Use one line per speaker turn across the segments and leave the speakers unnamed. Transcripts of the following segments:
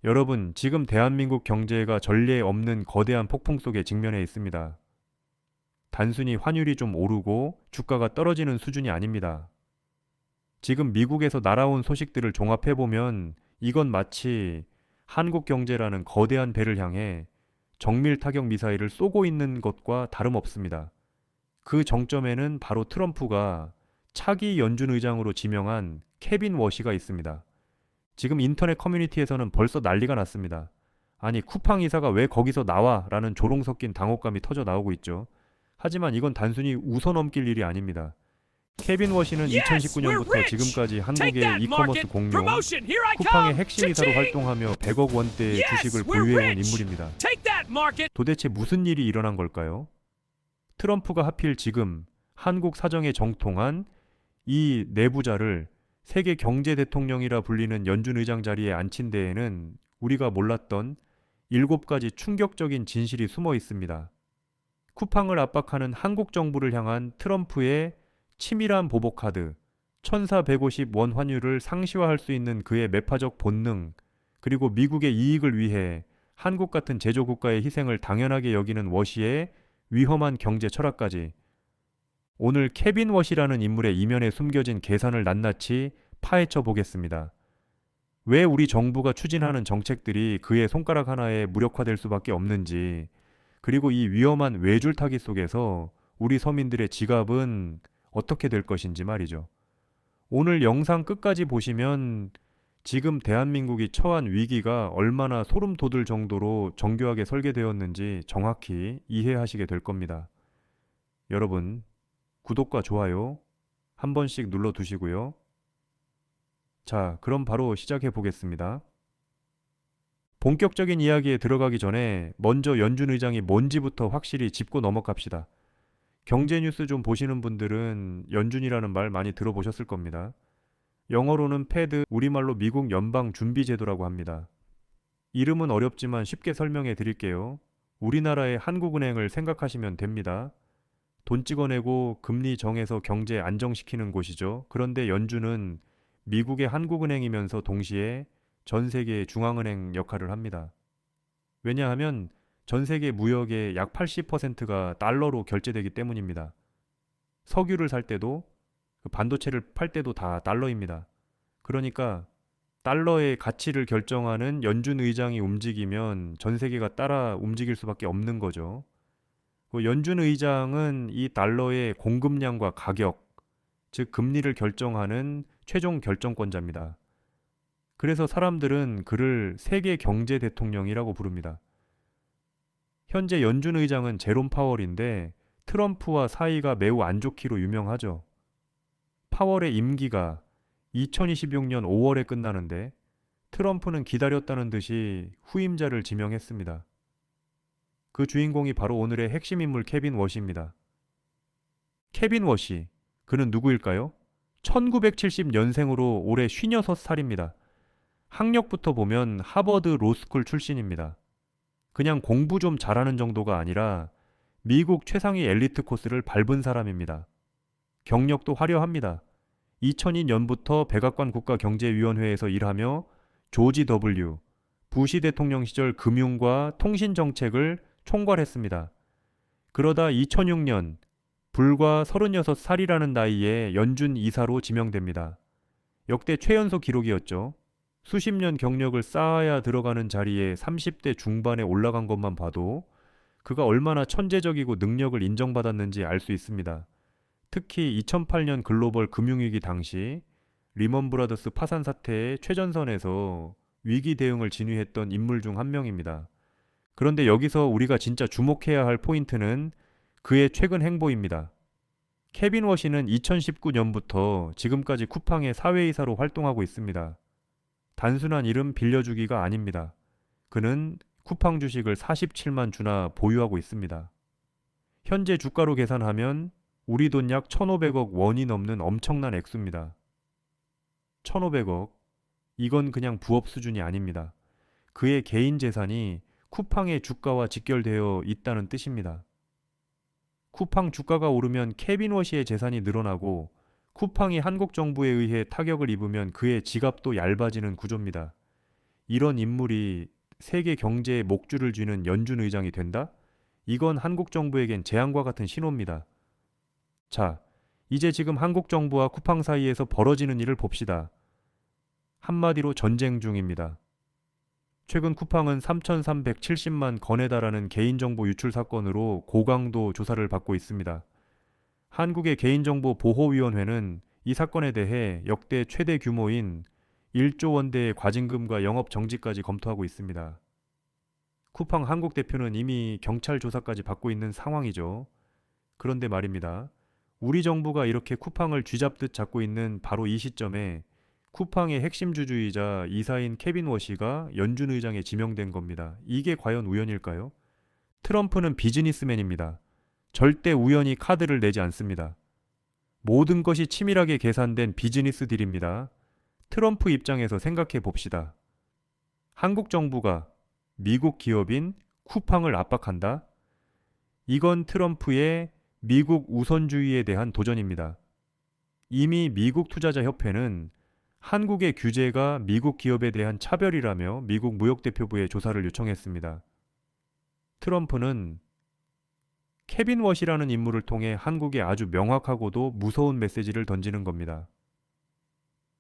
여러분, 지금 대한민국 경제가 전례 없는 거대한 폭풍 속에 직면해 있습니다. 단순히 환율이 좀 오르고 주가가 떨어지는 수준이 아닙니다. 지금 미국에서 날아온 소식들을 종합해보면 이건 마치 한국 경제라는 거대한 배를 향해 정밀 타격 미사일을 쏘고 있는 것과 다름없습니다. 그 정점에는 바로 트럼프가 차기 연준 의장으로 지명한 케빈 워시가 있습니다. 지금 인터넷 커뮤니티에서는 벌써 난리가 났습니다. 아니, 쿠팡 이사가 왜 거기서 나와? 라는 조롱 섞인 당혹감이 터져 나오고 있죠. 하지만 이건 단순히 웃어넘길 일이 아닙니다. 케빈 워시는
Yes, we're
2019년부터
rich.
지금까지
Take
한국의
that,
이커머스
market.
공룡,
Promotion. Here I
쿠팡의
come.
핵심 이사로
Cha-ching.
활동하며 100억 원대의
Yes,
주식을
we're
보유해온
rich.
인물입니다.
Take that, market.
도대체 무슨 일이 일어난 걸까요? 트럼프가 하필 지금 한국 사정에 정통한 이 내부자를 세계 경제 대통령이라 불리는 연준 의장 자리에 앉힌 데에는 우리가 몰랐던 7가지 충격적인 진실이 숨어 있습니다. 쿠팡을 압박하는 한국 정부를 향한 트럼프의 치밀한 보복 카드, 1,450원 환율을 상시화할 수 있는 그의 매파적 본능, 그리고 미국의 이익을 위해 한국 같은 제조국가의 희생을 당연하게 여기는 워시의 위험한 경제 철학까지 오늘 케빈 워시라는 인물의 이면에 숨겨진 계산을 낱낱이 파헤쳐 보겠습니다. 왜 우리 정부가 추진하는 정책들이 그의 손가락 하나에 무력화될 수밖에 없는지, 그리고 이 위험한 외줄타기 속에서 우리 서민들의 지갑은 어떻게 될 것인지 말이죠. 오늘 영상 끝까지 보시면 지금 대한민국이 처한 위기가 얼마나 소름 돋을 정도로 정교하게 설계되었는지 정확히 이해하시게 될 겁니다. 여러분, 구독과 좋아요 한 번씩 눌러두시고요. 자, 그럼 바로 시작해 보겠습니다. 본격적인 이야기에 들어가기 전에 먼저 연준 의장이 뭔지부터 확실히 짚고 넘어갑시다. 경제 뉴스 좀 보시는 분들은 연준이라는 말 많이 들어보셨을 겁니다. 영어로는 패드, 우리말로 미국 연방준비제도라고 합니다. 이름은 어렵지만 쉽게 설명해 드릴게요. 우리나라의 한국은행을 생각하시면 됩니다. 돈 찍어내고 금리 정해서 경제 안정시키는 곳이죠. 그런데 연준은 미국의 한국은행이면서 동시에 전 세계의 중앙은행 역할을 합니다. 왜냐하면 전 세계 무역의 약 80%가 달러로 결제되기 때문입니다. 석유를 살 때도 반도체를 팔 때도 다 달러입니다. 그러니까 달러의 가치를 결정하는 연준 의장이 움직이면 전 세계가 따라 움직일 수밖에 없는 거죠. 연준 의장은 이 달러의 공급량과 가격, 즉 금리를 결정하는 최종 결정권자입니다. 그래서 사람들은 그를 세계 경제 대통령이라고 부릅니다. 현재 연준 의장은 제롬 파월인데 트럼프와 사이가 매우 안 좋기로 유명하죠. 파월의 임기가 2026년 5월에 끝나는데 트럼프는 기다렸다는 듯이 후임자를 지명했습니다. 그 주인공이 바로 오늘의 핵심 인물 케빈 워시입니다. 케빈 워시, 그는 누구일까요? 1970년생으로 올해 56살입니다. 학력부터 보면 하버드 로스쿨 출신입니다. 그냥 공부 좀 잘하는 정도가 아니라 미국 최상위 엘리트 코스를 밟은 사람입니다. 경력도 화려합니다. 2002년부터 백악관 국가경제위원회에서 일하며 조지 W. 부시 대통령 시절 금융과 통신 정책을 총괄했습니다. 그러다 2006년 불과 36살이라는 나이에 연준 이사로 지명됩니다. 역대 최연소 기록이었죠. 수십 년 경력을 쌓아야 들어가는 자리에 30대 중반에 올라간 것만 봐도 그가 얼마나 천재적이고 능력을 인정받았는지 알 수 있습니다. 특히 2008년 글로벌 금융위기 당시 리먼 브라더스 파산 사태의 최전선에서 위기 대응을 진휘했던 인물 중 한 명입니다. 그런데 여기서 우리가 진짜 주목해야 할 포인트는 그의 최근 행보입니다. 케빈 워시는 2019년부터 지금까지 쿠팡의 사회이사로 활동하고 있습니다. 단순한 이름 빌려주기가 아닙니다. 그는 쿠팡 주식을 47만 주나 보유하고 있습니다. 현재 주가로 계산하면 우리 돈 약 1,500억 원이 넘는 엄청난 액수입니다. 1,500억, 이건 그냥 부업 수준이 아닙니다. 그의 개인 재산이 쿠팡의 주가와 직결되어 있다는 뜻입니다. 쿠팡 주가가 오르면 케빈 워시의 재산이 늘어나고 쿠팡이 한국 정부에 의해 타격을 입으면 그의 지갑도 얇아지는 구조입니다. 이런 인물이 세계 경제의 목줄을 쥐는 연준 의장이 된다? 이건 한국 정부에겐 재앙과 같은 신호입니다. 자, 이제 지금 한국 정부와 쿠팡 사이에서 벌어지는 일을 봅시다. 한마디로 전쟁 중입니다. 최근 쿠팡은 3,370만 건에 달하는 개인정보 유출 사건으로 고강도 조사를 받고 있습니다. 한국의 개인정보보호위원회는 이 사건에 대해 역대 최대 규모인 1조 원대의 과징금과 영업 정지까지 검토하고 있습니다. 쿠팡 한국 대표는 이미 경찰 조사까지 받고 있는 상황이죠. 그런데 말입니다. 우리 정부가 이렇게 쿠팡을 쥐잡듯 잡고 있는 바로 이 시점에 쿠팡의 핵심 주주이자 이사인 케빈 워시가 연준 의장에 지명된 겁니다. 이게 과연 우연일까요? 트럼프는 비즈니스맨입니다. 절대 우연히 카드를 내지 않습니다. 모든 것이 치밀하게 계산된 비즈니스 딜입니다. 트럼프 입장에서 생각해 봅시다. 한국 정부가 미국 기업인 쿠팡을 압박한다? 이건 트럼프의 미국 우선주의에 대한 도전입니다. 이미 미국 투자자협회는 한국의 규제가 미국 기업에 대한 차별이라며 미국 무역대표부에 조사를 요청했습니다. 트럼프는 케빈 워시라는 인물을 통해 한국에 아주 명확하고도 무서운 메시지를 던지는 겁니다.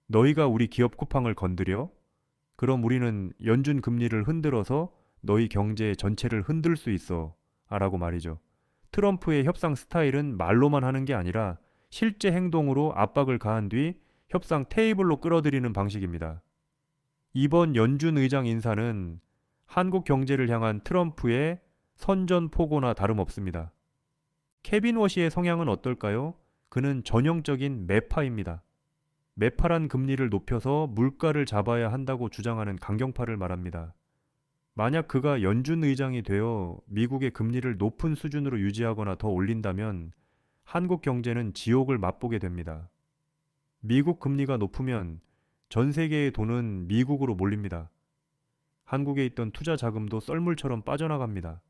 너희가 우리 기업 쿠팡을 건드려? 그럼 우리는 연준 금리를 흔들어서 너희 경제 전체를 흔들 수 있어. 라고 말이죠. 트럼프의 협상 스타일은 말로만 하는 게 아니라 실제 행동으로 압박을 가한 뒤 협상 테이블로 끌어들이는 방식입니다. 이번 연준 의장 인사는 한국 경제를 향한 트럼프의 선전포고나 다름없습니다. 케빈 워시의 성향은 어떨까요? 그는 전형적인 매파입니다. 매파란 금리를 높여서 물가를 잡아야 한다고 주장하는 강경파를 말합니다. 만약 그가 연준 의장이 되어 미국의 금리를 높은 수준으로 유지하거나 더 올린다면 한국 경제는 지옥을 맛보게 됩니다. 미국 금리가 높으면 전 세계의 돈은 미국으로 몰립니다. 한국에 있던 투자 자금도 썰물처럼 빠져나갑니다.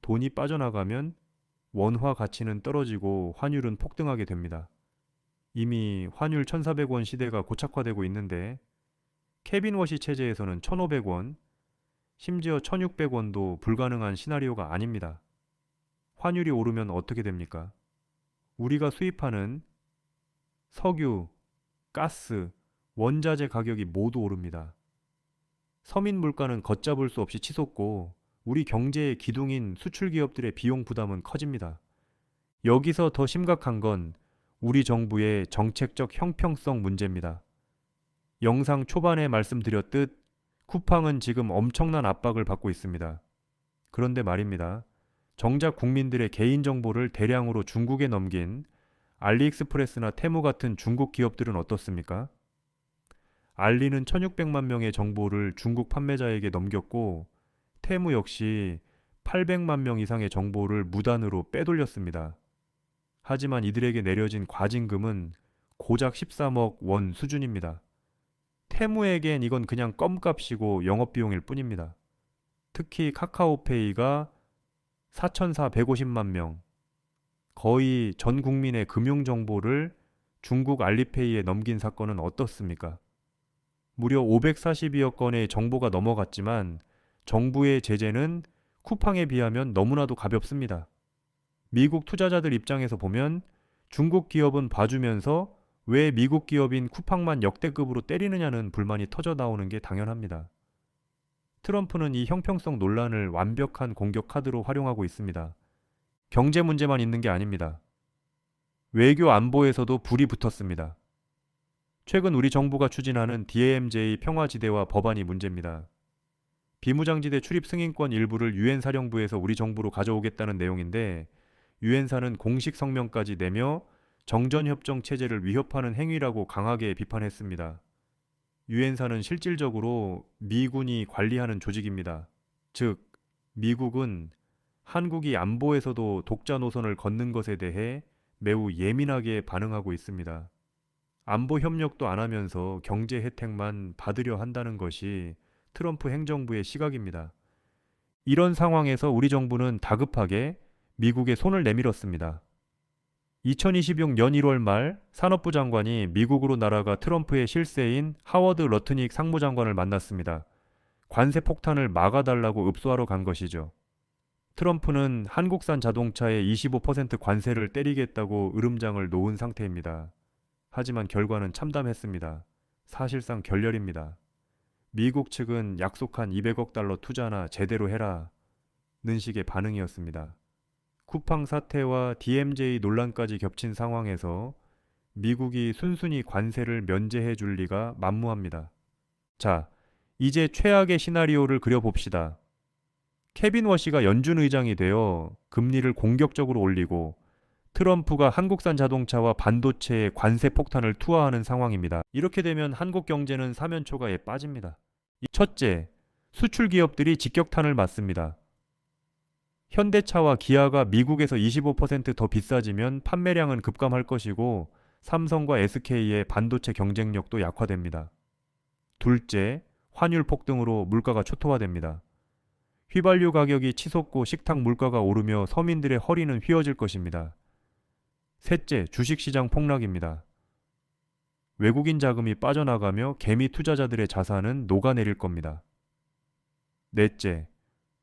돈이 빠져나가면 원화 가치는 떨어지고 환율은 폭등하게 됩니다. 이미 환율 1,400원 시대가 고착화되고 있는데 케빈 워시 체제에서는 1,500원, 심지어 1,600원도 불가능한 시나리오가 아닙니다. 환율이 오르면 어떻게 됩니까? 우리가 수입하는 석유, 가스, 원자재 가격이 모두 오릅니다. 서민 물가는 걷잡을 수 없이 치솟고 우리 경제의 기둥인 수출 기업들의 비용 부담은 커집니다. 여기서 더 심각한 건 우리 정부의 정책적 형평성 문제입니다. 영상 초반에 말씀드렸듯 쿠팡은 지금 엄청난 압박을 받고 있습니다. 그런데 말입니다. 정작 국민들의 개인정보를 대량으로 중국에 넘긴 알리익스프레스나 테무 같은 중국 기업들은 어떻습니까? 알리는 1,600만 명의 정보를 중국 판매자에게 넘겼고 테무 역시 800만 명 이상의 정보를 무단으로 빼돌렸습니다. 하지만 이들에게 내려진 과징금은 고작 13억 원 수준입니다. 테무에겐 이건 그냥 껌값이고 영업비용일 뿐입니다. 특히 카카오페이가 4,450만 명, 거의 전 국민의 금융정보를 중국 알리페이에 넘긴 사건은 어떻습니까? 무려 542억 건의 정보가 넘어갔지만 정부의 제재는 쿠팡에 비하면 너무나도 가볍습니다. 미국 투자자들 입장에서 보면 중국 기업은 봐주면서 왜 미국 기업인 쿠팡만 역대급으로 때리느냐는 불만이 터져 나오는 게 당연합니다. 트럼프는 이 형평성 논란을 완벽한 공격 카드로 활용하고 있습니다. 경제 문제만 있는 게 아닙니다. 외교 안보에서도 불이 붙었습니다. 최근 우리 정부가 추진하는 DMZ 평화지대와 법안이 문제입니다. 비무장지대 출입 승인권 일부를 유엔 사령부에서 우리 정부로 가져오겠다는 내용인데 유엔사는 공식 성명까지 내며 정전협정 체제를 위협하는 행위라고 강하게 비판했습니다. 유엔사는 실질적으로 미군이 관리하는 조직입니다. 즉, 미국은 한국이 안보에서도 독자 노선을 걷는 것에 대해 매우 예민하게 반응하고 있습니다. 안보 협력도 안 하면서 경제 혜택만 받으려 한다는 것이 트럼프 행정부의 시각입니다. 이런 상황에서 우리 정부는 다급하게 미국에 손을 내밀었습니다. 2026년 1월 말 산업부 장관이 미국으로 날아가 트럼프의 실세인 하워드 러트닉 상무장관을 만났습니다. 관세 폭탄을 막아달라고 읍소하러 간 것이죠. 트럼프는 한국산 자동차에 25% 관세를 때리겠다고 으름장을 놓은 상태입니다. 하지만 결과는 참담했습니다. 사실상 결렬입니다. 미국 측은 약속한 200억 달러 투자나 제대로 해라 는 식의 반응이었습니다. 쿠팡 사태와 DMZ 논란까지 겹친 상황에서 미국이 순순히 관세를 면제해 줄 리가 만무합니다. 자, 이제 최악의 시나리오를 그려봅시다. 케빈 워시가 연준 의장이 되어 금리를 공격적으로 올리고 트럼프가 한국산 자동차와 반도체에 관세 폭탄을 투하하는 상황입니다. 이렇게 되면 한국 경제는 사면초가에 빠집니다. 첫째, 수출 기업들이 직격탄을 맞습니다. 현대차와 기아가 미국에서 25% 더 비싸지면 판매량은 급감할 것이고 삼성과 SK의 반도체 경쟁력도 약화됩니다. 둘째, 환율 폭등으로 물가가 초토화됩니다. 휘발유 가격이 치솟고 식탁 물가가 오르며 서민들의 허리는 휘어질 것입니다. 셋째, 주식시장 폭락입니다. 외국인 자금이 빠져나가며 개미 투자자들의 자산은 녹아내릴 겁니다. 넷째,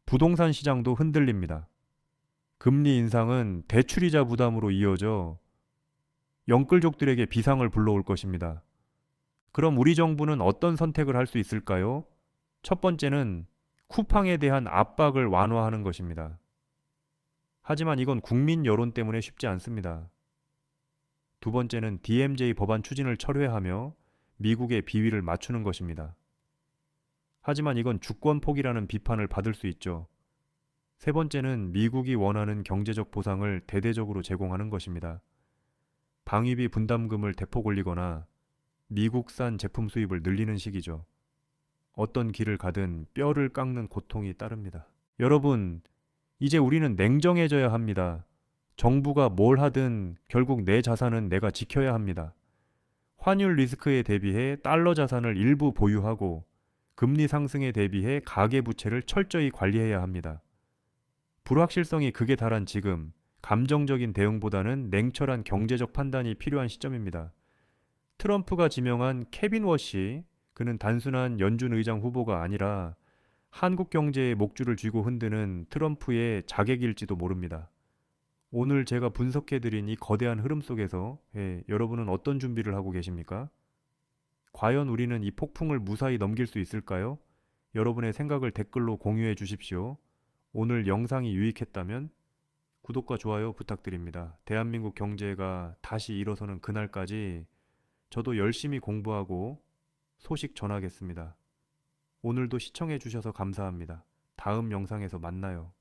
부동산 시장도 흔들립니다. 금리 인상은 대출이자 부담으로 이어져 영끌족들에게 비상을 불러올 것입니다. 그럼 우리 정부는 어떤 선택을 할 수 있을까요? 첫 번째는 쿠팡에 대한 압박을 완화하는 것입니다. 하지만 이건 국민 여론 때문에 쉽지 않습니다. 두 번째는 DMZ 법안 추진을 철회하며 미국의 비위를 맞추는 것입니다. 하지만 이건 주권 포기라는 비판을 받을 수 있죠. 세 번째는 미국이 원하는 경제적 보상을 대대적으로 제공하는 것입니다. 방위비 분담금을 대폭 올리거나 미국산 제품 수입을 늘리는 식이죠. 어떤 길을 가든 뼈를 깎는 고통이 따릅니다. 여러분, 이제 우리는 냉정해져야 합니다. 정부가 뭘 하든 결국 내 자산은 내가 지켜야 합니다. 환율 리스크에 대비해 달러 자산을 일부 보유하고 금리 상승에 대비해 가계부채를 철저히 관리해야 합니다. 불확실성이 극에 달한 지금, 감정적인 대응보다는 냉철한 경제적 판단이 필요한 시점입니다. 트럼프가 지명한 케빈 워시, 그는 단순한 연준 의장 후보가 아니라 한국 경제의 목줄을 쥐고 흔드는 트럼프의 자객일지도 모릅니다. 오늘 제가 분석해드린 이 거대한 흐름 속에서 여러분은 어떤 준비를 하고 계십니까? 과연 우리는 이 폭풍을 무사히 넘길 수 있을까요? 여러분의 생각을 댓글로 공유해 주십시오. 오늘 영상이 유익했다면 구독과 좋아요 부탁드립니다. 대한민국 경제가 다시 일어서는 그날까지 저도 열심히 공부하고 소식 전하겠습니다. 오늘도 시청해 주셔서 감사합니다. 다음 영상에서 만나요.